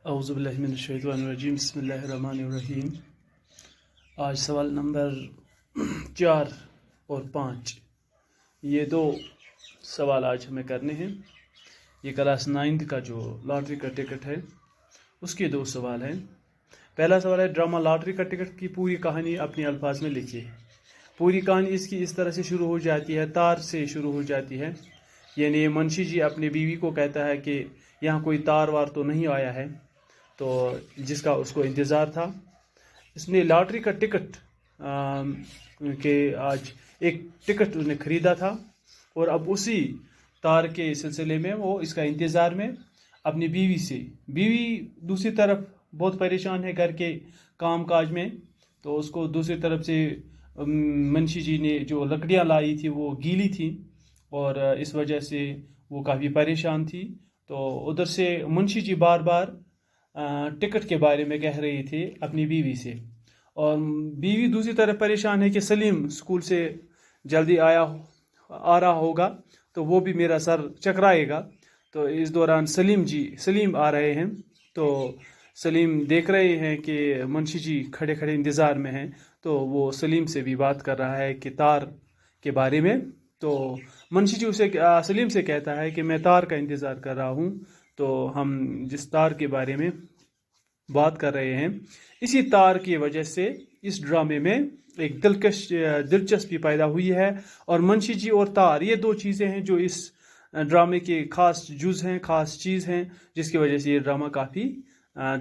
اعوذ باللہ من الشیطان الرجیم بسم اللہ الرحمن الرحیم۔ آج سوال نمبر 4 اور 5، یہ دو سوال آج ہمیں کرنے ہیں۔ یہ کلاس 9 کا جو لاٹری کا ٹکٹ ہے اس کے دو سوال ہیں۔ پہلا سوال ہے، ڈرامہ لاٹری کا ٹکٹ کی پوری کہانی اپنے الفاظ میں لکھیے۔ پوری کہانی اس کی اس طرح سے شروع ہو جاتی ہے، تار سے شروع ہو جاتی ہے، یعنی منشی جی اپنی بیوی کو کہتا ہے کہ یہاں کوئی تار وار تو نہیں آیا ہے، تو جس کا اس کو انتظار تھا۔ اس نے لاٹری کا ٹکٹ کہ آج ایک ٹکٹ اس نے خریدا تھا، اور اب اسی تار کے سلسلے میں وہ اس کا انتظار میں اپنی بیوی سے، بیوی دوسری طرف بہت پریشان ہے گھر کے کام کاج میں، تو اس کو دوسری طرف سے منشی جی نے جو لکڑیاں لائی تھی وہ گیلی تھی، اور اس وجہ سے وہ کافی پریشان تھی۔ تو ادھر سے منشی جی بار بار ٹکٹ کے بارے میں کہہ رہی تھی اپنی بیوی سے، اور بیوی دوسری طرف پریشان ہے کہ سلیم اسکول سے جلدی آ رہا ہوگا تو وہ بھی میرا سر چکرائے گا۔ تو اس دوران سلیم آ رہے ہیں، تو سلیم دیکھ رہے ہیں کہ منشی جی کھڑے کھڑے انتظار میں ہیں، تو وہ سلیم سے بھی بات کر رہا ہے کہ تار کے بارے میں۔ تو منشی جی سلیم سے کہتا ہے کہ میں تار کا انتظار کر رہا ہوں، تو ہم جس تار کے بارے میں بات کر رہے ہیں، اسی تار کی وجہ سے اس ڈرامے میں ایک دلچسپی پیدا ہوئی ہے، اور منشی جی اور تار یہ دو چیزیں ہیں جو اس ڈرامے کے خاص جز ہیں، خاص چیز ہیں، جس کی وجہ سے یہ ڈرامہ کافی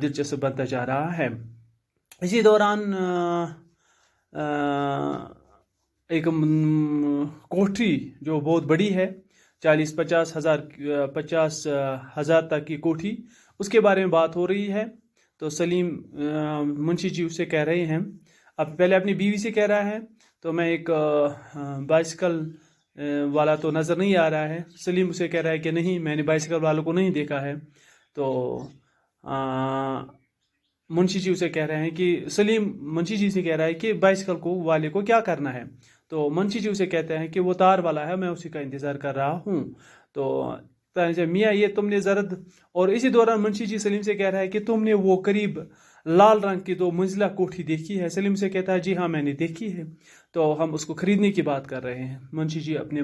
دلچسپ بنتا جا رہا ہے۔ اسی دوران ایک کوٹھی جو بہت بڑی ہے، 50 ہزار تک کی کوٹھی، اس کے بارے میں بات ہو رہی ہے۔ تو سلیم منشی جی اسے کہہ رہے ہیں، اب پہلے اپنی بیوی سے کہہ رہا ہے، تو میں ایک بائسیکل والا تو نظر نہیں آ رہا ہے۔ سلیم اسے کہہ رہا ہے کہ نہیں، میں نے بائسیکل والوں کو نہیں دیکھا ہے۔ تو منشی جی اسے کہہ رہے ہیں کہ سلیم منشی جی سے کہہ رہا ہے کہ بائسیکل والے کو کیا کرنا ہے۔ تو منشی جی اسے کہتے ہیں کہ وہ تار والا ہے، میں اسی کا انتظار کر رہا ہوں۔ تو میاں یہ تم نے زرد، اور اسی دوران منشی جی سلیم سے کہہ رہا ہے کہ تم نے وہ قریب لال رنگ کی 2 منزلہ کوٹھی دیکھی ہے؟ سلیم سے کہتا ہے جی ہاں میں نے دیکھی ہے، تو ہم اس کو خریدنے کی بات کر رہے ہیں۔ منشی جی اپنے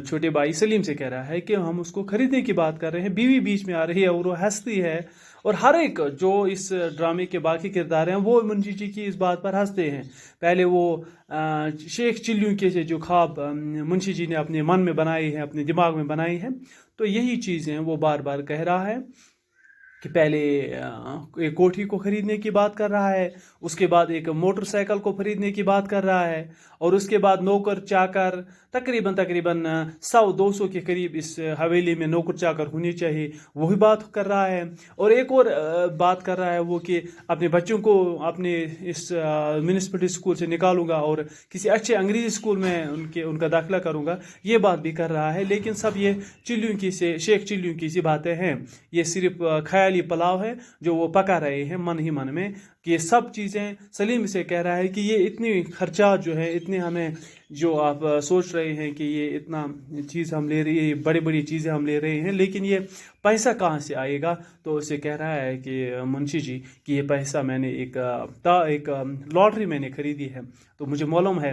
چھوٹے بھائی سلیم سے کہہ رہا ہے کہ ہم اس کو خریدنے کی بات کر رہے ہیں۔ بیوی بیچ میں آ رہی ہے اور وہ ہنستی ہے، اور ہر ایک جو اس ڈرامے کے باقی کردار ہیں وہ منشی جی کی اس بات پر ہنستے ہیں۔ پہلے وہ شیخ چلیوں کے جو خواب منشی جی نے اپنے من میں بنائی ہیں، اپنے دماغ میں بنائی ہیں، تو یہی چیزیں وہ بار بار کہہ رہا ہے کہ پہلے ایک کوٹھی کو خریدنے کی بات کر رہا ہے، اس کے بعد ایک موٹر سائیکل کو خریدنے کی بات کر رہا ہے، اور اس کے بعد نوکر چاکر تقریباً 100-200 کے قریب اس حویلی میں نوکر چاکر ہونی چاہیے، وہی بات کر رہا ہے۔ اور ایک اور بات کر رہا ہے وہ کہ اپنے بچوں کو اپنے اس میونسپلٹی اسکول سے نکالوں گا اور کسی اچھے انگریزی اسکول میں ان کا داخلہ کروں گا، یہ بات بھی کر رہا ہے۔ لیکن سب یہ شیخ چلیوں کی سی باتیں ہیں، یہ صرف خیالی پلاؤ ہے جو وہ پکا رہے ہیں من ہی من میں، کہ یہ سب چیزیں سلیم سے کہہ رہا ہے کہ یہ اتنی خرچات جو ہے، اتنے ہمیں جو آپ سوچ رہے ہیں کہ یہ اتنا چیز ہم لے رہے ہیں، بڑی بڑی چیزیں ہم لے رہے ہیں، لیکن یہ پیسہ کہاں سے آئے گا؟ تو اسے کہہ رہا ہے کہ منشی جی کہ یہ پیسہ میں نے ایک لاٹری میں نے خریدی ہے، تو مجھے معلوم ہے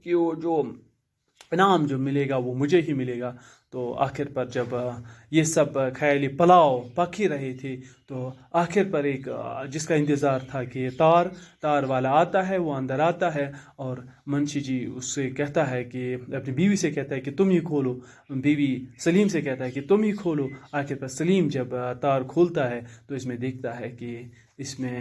کہ وہ جو انعام جو ملے گا وہ مجھے ہی ملے گا۔ تو آخر پر جب یہ سب خیالی پلاؤ پک ہی رہے تھے، تو آخر پر ایک جس کا انتظار تھا کہ تار والا آتا ہے، وہ اندر آتا ہے، اور منشی جی اس سے کہتا ہے کہ اپنی بیوی سے کہتا ہے کہ تم ہی کھولو، بیوی سلیم سے کہتا ہے کہ تم ہی کھولو۔ آخر پر سلیم جب تار کھولتا ہے تو اس میں دیکھتا ہے کہ اس میں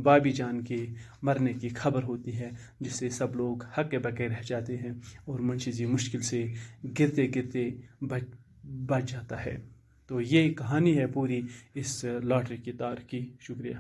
بابی جان کے مرنے کی خبر ہوتی ہے، جس سے سب لوگ ہکے بکے رہ جاتے ہیں، اور منشی جی مشکل سے گرتے گرتے بچ جاتا ہے۔ تو یہ کہانی ہے پوری اس لاٹری کی تار کی۔ شکریہ۔